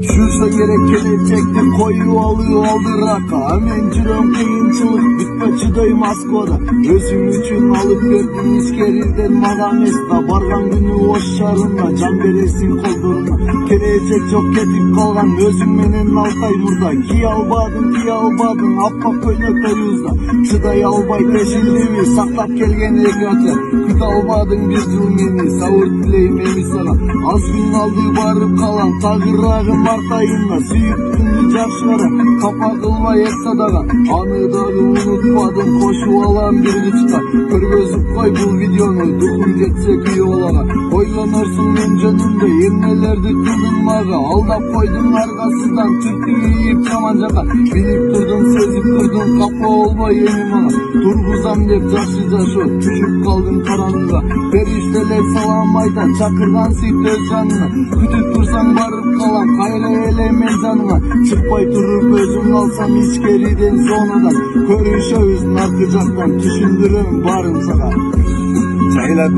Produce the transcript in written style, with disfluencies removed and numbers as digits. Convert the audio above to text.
Düşürse gerek gelecekti koyu aldı raka. Hemen cürüm kıyınçılık bitme çıdayım Moskvada. Özüm üçün alıp verdim iskeriden magamesta. Bargan günü boş şarına can veresin kolduruna. Gelecek çok ketip kalgan özüm menen Altay burada. Ki albadın appak köynekte yüzda. Çıday albay peşindimi saklap gelgen ekrata. Küt albadın bir yıl meni savur dileyim emi sana. Az gün aldı barıp kalan tağırrağın Martayında. Süyüp günlü capşılara kapa kılma et sadaga. Anıdağı unutmadım koşu alan bir gıçta. Kör gözüp koy bu videonu durum geçsek iyi olaga. Oylanırsın men canımda yernelerdi kılınmaga. Aldap koydun arkasından Türk'ü yiyip çamancaga. Bilip durdum sezip durdum kapı olma yemin bana. Turguzam dep taşıca şu düşüp kaldım karanlığa. Perişteler salam aydan çakırgan sip öz canına. Kütüp dursan barıp kalan kayra elemen canına. Çıkpay durup özüm alsam hiç geriden zonadan. Körüşe özün arkacaktan düşündürüm barım sana. Çaylar